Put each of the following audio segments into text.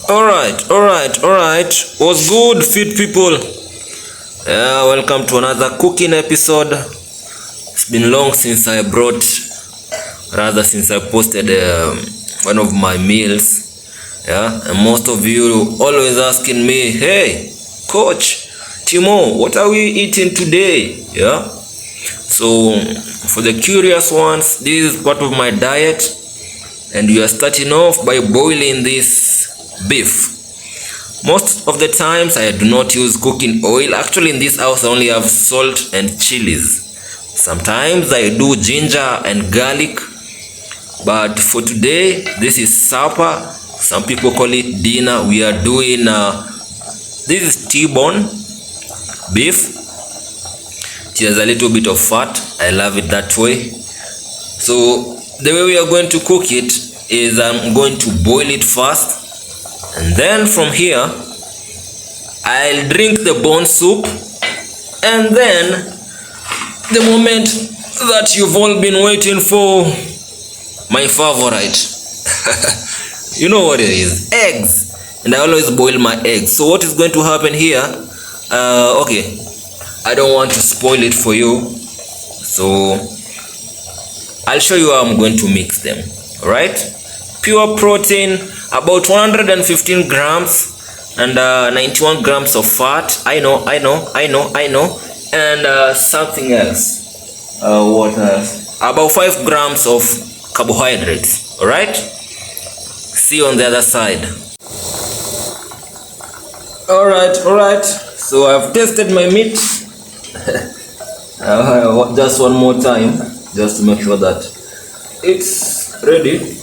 Alright. What's good, fit people? Yeah, welcome to another cooking episode. It's been long since I posted one of my meals. Yeah, and most of you always asking me, hey, Coach Timo, what are we eating today? Yeah, so for the curious ones, this is part of my diet, and we are starting off by boiling this beef. Most of the times I do not use cooking oil. Actually, in this house I only have salt and chilies. Sometimes I do ginger and garlic, but for today this is supper. Some people call it dinner. We are doing this is T-bone beef. It has a little bit of fat. I love it that way. So the way we are going to cook it is I'm going to boil it first, and then from here I'll drink the bone soup, and then the moment that you've all been waiting for, my favorite. You know what it is, eggs. And I always boil my eggs. So what is going to happen here, okay, I don't want to spoil it for you, so I'll show you how I'm going to mix them. Alright, pure protein, about 115 grams and 91 grams of fat. I know. And something else. What else? About 5 grams of carbohydrates. Alright, see you on the other side. Alright, so I've tested my meat. Just one more time, just to make sure that it's ready.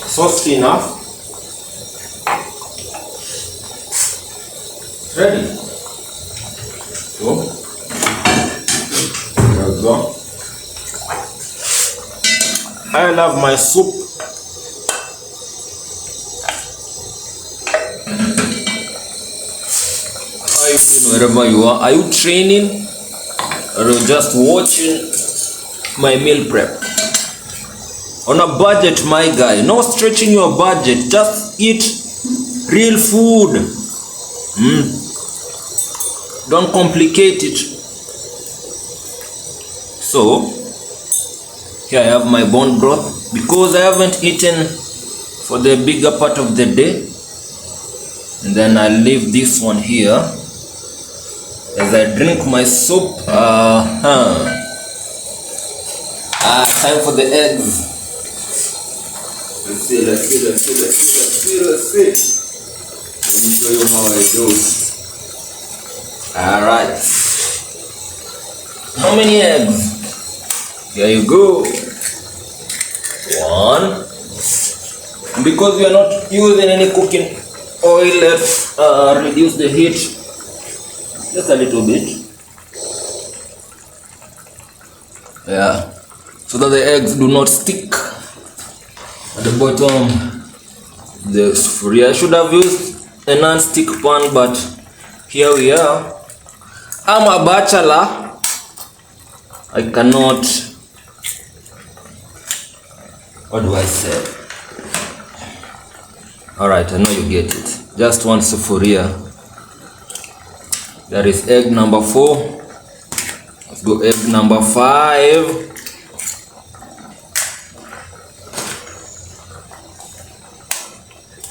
Soft enough. Ready. So there we go. I love my soup. How you doing wherever you are? Are you training or just watching my meal prep? On a budget, my guy. No stretching your budget. Just eat real food. Don't complicate it. So here I have my bone broth, because I haven't eaten for the bigger part of the day, and then I'll leave this one here as I drink my soup. Time for the eggs. Let's see. Let me show you how I do. Alright. How many eggs? Here you go. 1. Because we are not using any cooking oil, let's reduce the heat just a little bit. Yeah, so that the eggs do not stick at the bottom. This free. I should have used a non-stick pan, but here we are. I'm a bachelor. I cannot. What do I say? Alright, I know you get it. Just one sufuria. That is egg number 4. Let's go egg number 5.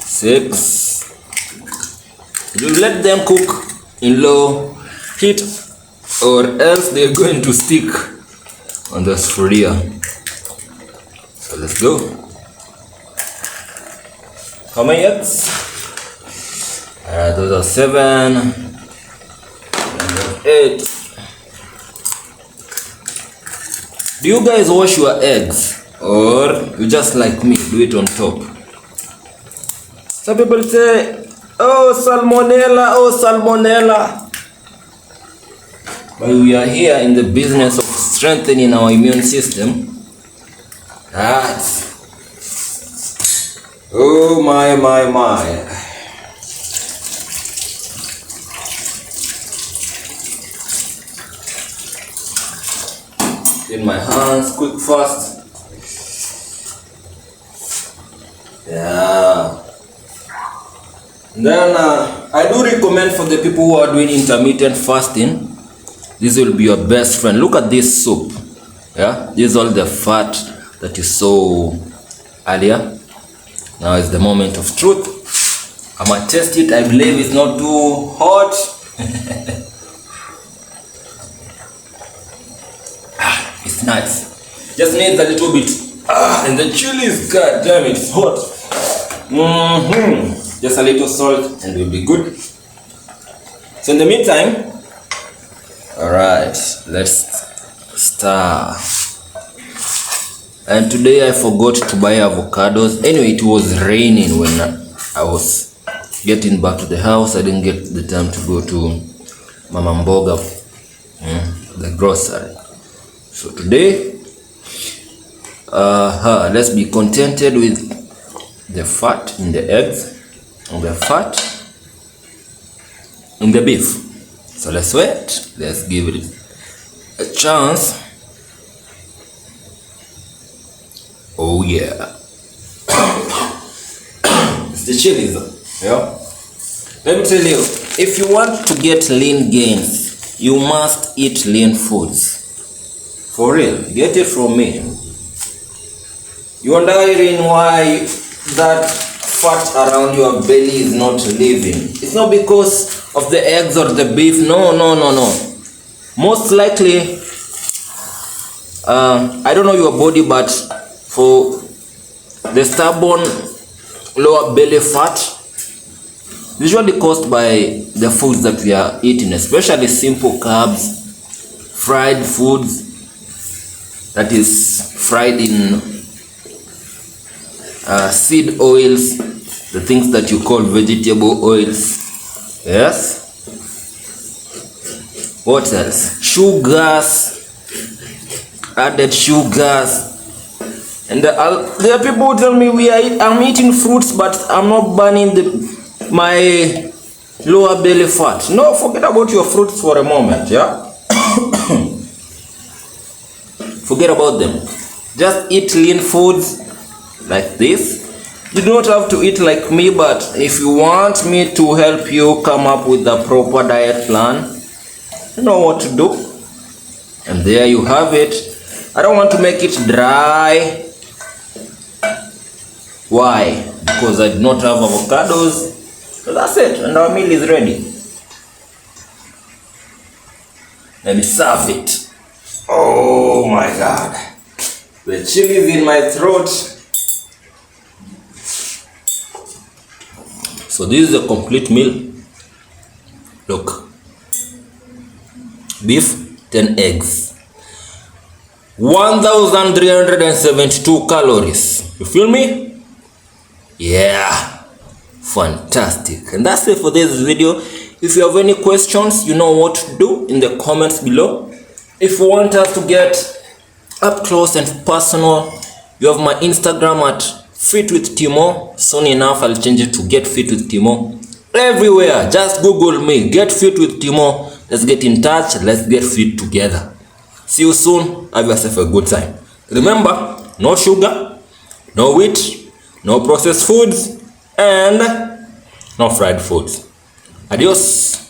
Six. You let them cook in low heat, or else they're going to stick on the sufuria. So let's go. How many eggs? Those are 7 and 8. Do you guys wash your eggs, or you just like me do it on top? Some people say, oh salmonella. But we are here in the business of strengthening our immune system. Oh my. clean my hands quick fast. Yeah. Then I do recommend for the people who are doing intermittent fasting, this will be your best friend. Look at this soup. Yeah, this is all the fat that you saw earlier. Now is the moment of truth. I'm gonna test it. I believe it's not too hot. It's nice. Just needs a little bit. And the chili is, god damn it, it's hot. Just a little salt and we'll be good. So in the meantime, alright, let's start. And today I forgot to buy avocados. Anyway, it was raining when I was getting back to the house. I didn't get the time to go to Mama Mboga, the grocery. So today, let's be contented with the fat in the eggs and the fat in the beef. So let's wait. Let's give it a chance. Oh yeah. It's the chili though. Yeah. Let me tell you, if you want to get lean gains, you must eat lean foods. For real, get it from me. You wondering why that fat around your belly is not leaving? It's not because of the eggs or the beef. No. Most likely, I don't know your body, but for the stubborn lower belly fat, usually caused by the foods that we are eating, especially simple carbs, fried foods, that is fried in seed oils, the things that you call vegetable oils. Yes. What else? Sugars, added sugars. And there are people who tell me I'm eating fruits, but I'm not burning my lower belly fat. No, forget about your fruits for a moment, yeah? Forget about them. Just eat lean foods like this. You don't have to eat like me, but if you want me to help you come up with a proper diet plan, you know what to do. And there you have it. I don't want to make it dry. Why? Because I do not have avocados. So that's it, and our meal is ready. Let me serve it. Oh my god. The chili is in my throat. So this is a complete meal. Look. Beef, 10 eggs. 1,372 calories. You feel me? Yeah. Fantastic. And that's it for this video. If you have any questions, you know what to do in the comments below. If you want us to get up close and personal, you have my Instagram at Fit with Timo. Soon enough, I'll change it to Get Fit with Timo. Everywhere, just Google me, Get Fit with Timo. Let's get in touch. Let's get fit together. See you soon. Have yourself a good time. Remember, no sugar, no wheat, no processed foods, and no fried foods. Adios.